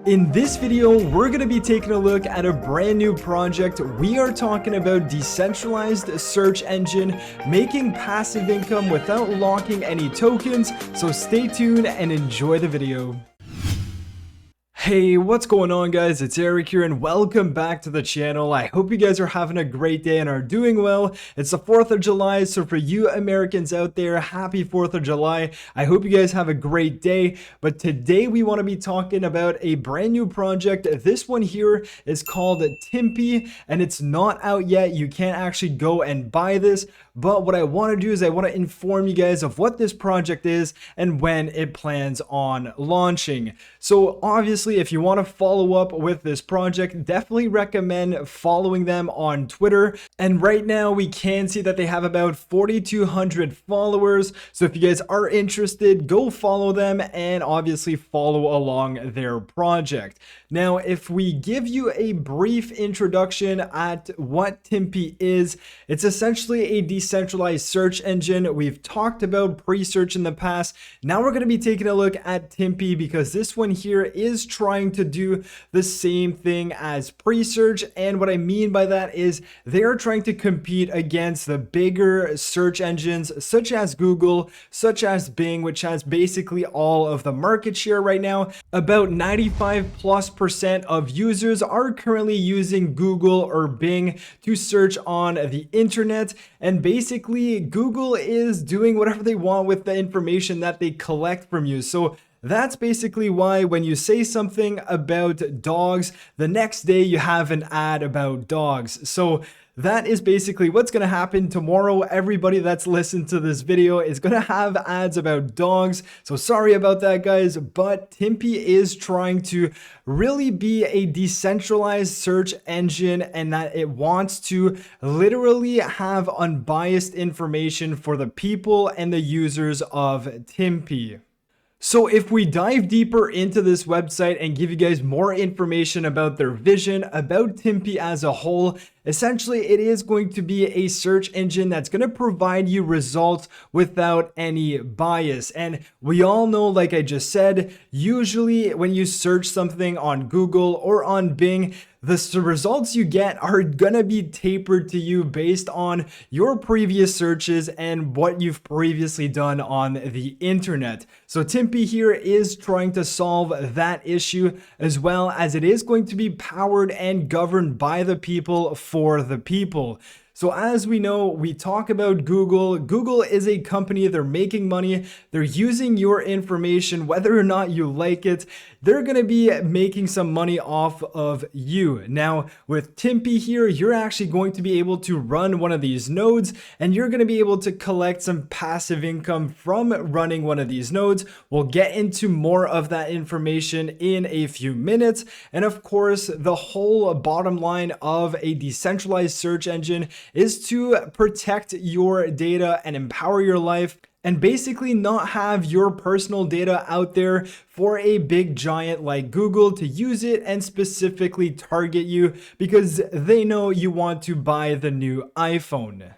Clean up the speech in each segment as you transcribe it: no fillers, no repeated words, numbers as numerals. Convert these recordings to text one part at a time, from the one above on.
In this video, we're going to be taking a look at a brand new project. We are talking about decentralized search engine, making passive income without locking any tokens. So stay tuned and enjoy the video. Hey, what's going on, guys? It's Eric here and welcome back to the channel. I hope you guys are having a great day and are doing well. It's the 4th of July, so for you Americans out there, happy 4th of July. I hope you guys have a great day. But today we want to be talking about a brand new project. This one here is called TIMPI and it's not out yet. You can't actually go and buy this. But what I want to do is I want to inform you guys of what this project is and when it plans on launching. So obviously, if you want to follow up with this project, definitely recommend following them on Twitter. And right now we can see that they have about 4,200 followers. So if you guys are interested, go follow them and obviously follow along their project. Now, if we give you a brief introduction at what TIMPI is, it's essentially a decentralized search engine. We've talked about pre-search in the past. Now we're going to be taking a look at TIMPI because this one here is trying to do the same thing as pre-search. And what I mean by that is they are trying to compete against the bigger search engines such as Google, such as Bing, which has basically all of the market share right now. About 95+% of users are currently using Google or Bing to search on the internet. And basically, Google is doing whatever they want with the information that they collect from you. So that's basically why when you say something about dogs, the next day you have an ad about dogs. So that is basically what's going to happen tomorrow. Everybody that's listened to this video is going to have ads about dogs. So sorry about that, guys, but TIMPI is trying to really be a decentralized search engine and that it wants to literally have unbiased information for the people and the users of TIMPI. So if we dive deeper into this website and give you guys more information about their vision, about TIMPI as a whole, essentially it is going to be a search engine that's going to provide you results without any bias. And we all know, like I just said, usually when you search something on Google or on Bing, the results you get are gonna be tapered to you based on your previous searches and what you've previously done on the internet. So TIMPI here is trying to solve that issue, as well as it is going to be powered and governed by the people for the people. So as we know, we talk about Google. Google is a company, they're making money. They're using your information, whether or not you like it. They're going to be making some money off of you. Now, with TIMPI here, you're actually going to be able to run one of these nodes and you're going to be able to collect some passive income from running one of these nodes. We'll get into more of that information in a few minutes. And of course, the whole bottom line of a decentralized search engine is to protect your data and empower your life and basically not have your personal data out there for a big giant like Google to use it and specifically target you because they know you want to buy the new iPhone.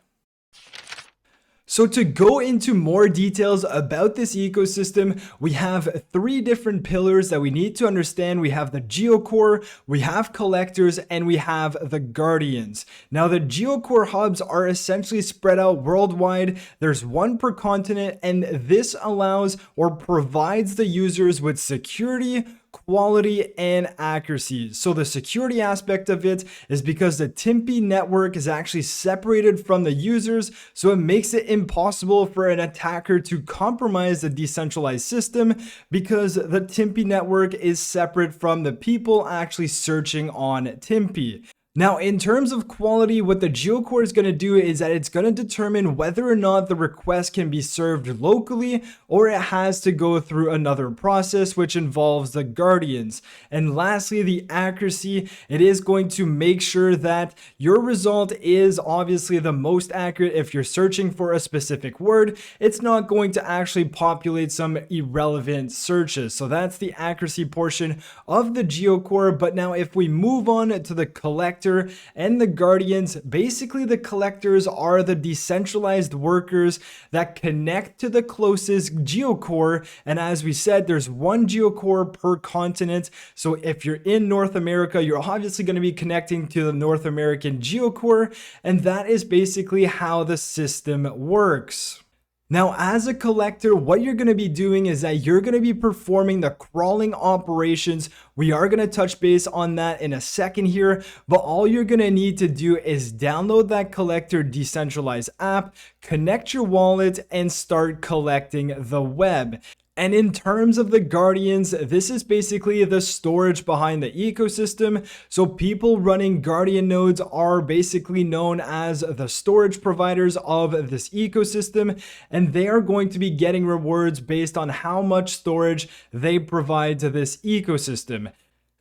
So to go into more details about this ecosystem, we have 3 different pillars that we need to understand. We have the GeoCore, we have collectors, and we have the guardians. Now the GeoCore hubs are essentially spread out worldwide. There's 1 per continent, and this allows or provides the users with security, quality, and accuracy. So the security aspect of it is because the TIMPI network is actually separated from the users, so it makes it impossible for an attacker to compromise the decentralized system because the TIMPI network is separate from the people actually searching on TIMPI. Now, in terms of quality, what the GeoCore is going to do is that it's going to determine whether or not the request can be served locally or it has to go through another process, which involves the guardians. And lastly, the accuracy, it is going to make sure that your result is obviously the most accurate. If you're searching for a specific word, it's not going to actually populate some irrelevant searches. So that's the accuracy portion of the GeoCore. But now if we move on to the collector collector and the guardians. Basically, the collectors are the decentralized workers that connect to the closest geocore. And as we said, there's one geocore per continent. So if you're in North America, you're obviously going to be connecting to the North American geocore. And that is basically how the system works. Now, as a collector, what you're going to be doing is that you're going to be performing the crawling operations. We are going to touch base on that in a second here, but all you're going to need to do is download that collector decentralized app, connect your wallet, and start collecting the web. And in terms of the guardians, this is basically the storage behind the ecosystem. So people running guardian nodes are basically known as the storage providers of this ecosystem, and they are going to be getting rewards based on how much storage they provide to this ecosystem.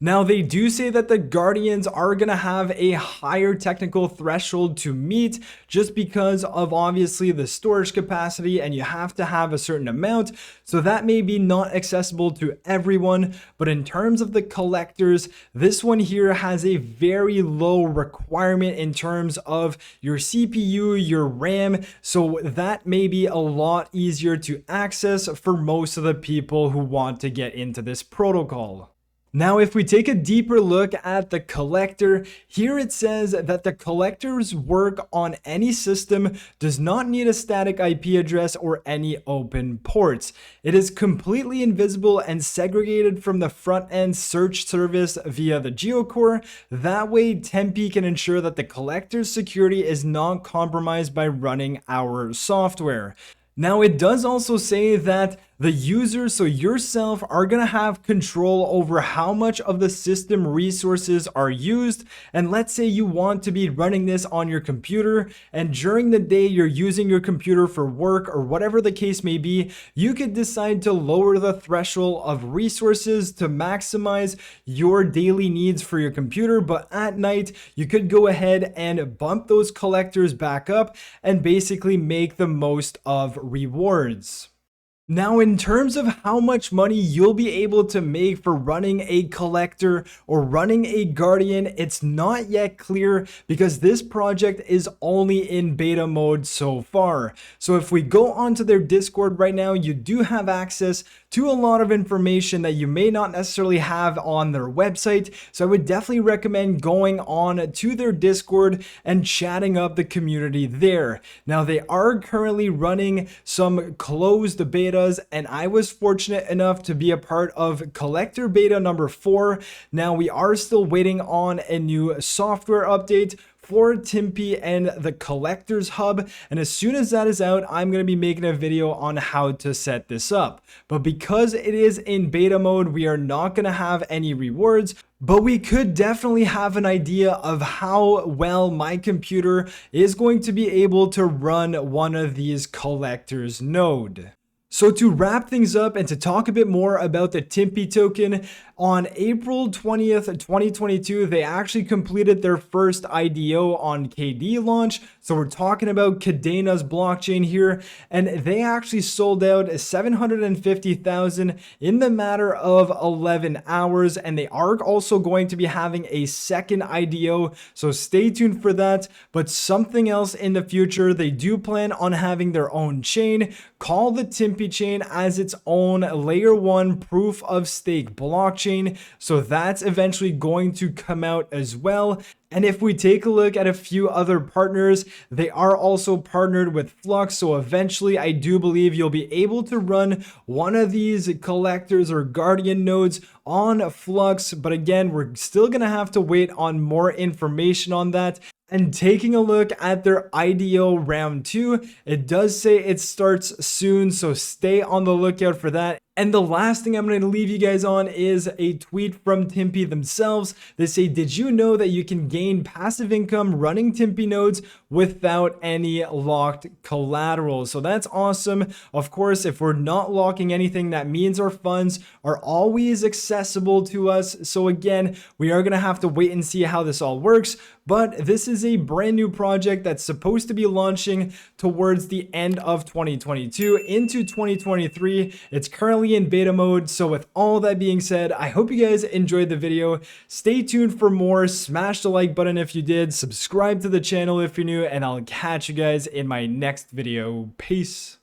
Now, they do say that the guardians are going to have a higher technical threshold to meet just because of obviously the storage capacity, and you have to have a certain amount. So that may be not accessible to everyone. But in terms of the collectors, this one here has a very low requirement in terms of your CPU, your RAM. So that may be a lot easier to access for most of the people who want to get into this protocol. Now, if we take a deeper look at the collector, here it says that the collector's work on any system does not need a static IP address or any open ports. It is completely invisible and segregated from the front-end search service via the geocore. That way, TIMPI can ensure that the collector's security is not compromised by running our software. Now, it does also say that the users, so yourself, are going to have control over how much of the system resources are used. And let's say you want to be running this on your computer, and during the day you're using your computer for work or whatever the case may be, you could decide to lower the threshold of resources to maximize your daily needs for your computer. But at night, you could go ahead and bump those collectors back up and basically make the most of rewards. Now, in terms of how much money you'll be able to make for running a collector or running a guardian, it's not yet clear because this project is only in beta mode so far. So if we go onto their Discord right now, you do have access to a lot of information that you may not necessarily have on their website. So I would definitely recommend going on to their Discord and chatting up the community there. Now, they are currently running some closed beta, and I was fortunate enough to be a part of collector beta number 4. Now, we are still waiting on a new software update for TIMPI and the Collectors Hub, and as soon as that is out, I'm going to be making a video on how to set this up. But because it is in beta mode, we are not going to have any rewards, but we could definitely have an idea of how well my computer is going to be able to run one of these collectors node. So to wrap things up and to talk a bit more about the TIMPI token, on April 20th, 2022, they actually completed their first IDO on KD launch. So we're talking about Cadena's blockchain here, and they actually sold out 750,000 in the matter of 11 hours. And they are also going to be having a second IDO, so stay tuned for that. But something else in the future, they do plan on having their own chain called the TIMPI chain as its own layer 1 proof of stake blockchain. So that's eventually going to come out as well. And if we take a look at a few other partners, they are also partnered with Flux. So eventually, I do believe you'll be able to run one of these collectors or guardian nodes on Flux. But again, we're still going to have to wait on more information on that. And taking a look at their IDO round 2, it does say it starts soon, so stay on the lookout for that. And the last thing I'm going to leave you guys on is a tweet from TIMPI themselves. They say, did you know that you can gain passive income running TIMPI nodes without any locked collateral? So that's awesome. Of course, if we're not locking anything, that means our funds are always accessible to us. So again, we are going to have to wait and see how this all works. But this is a brand new project that's supposed to be launching towards the end of 2022 into 2023. It's currently highly in beta mode. So with all that being said, I hope you guys enjoyed the video. Stay tuned for more. Smash the like button if you did, subscribe to the channel if you're new, and I'll catch you guys in my next video. Peace.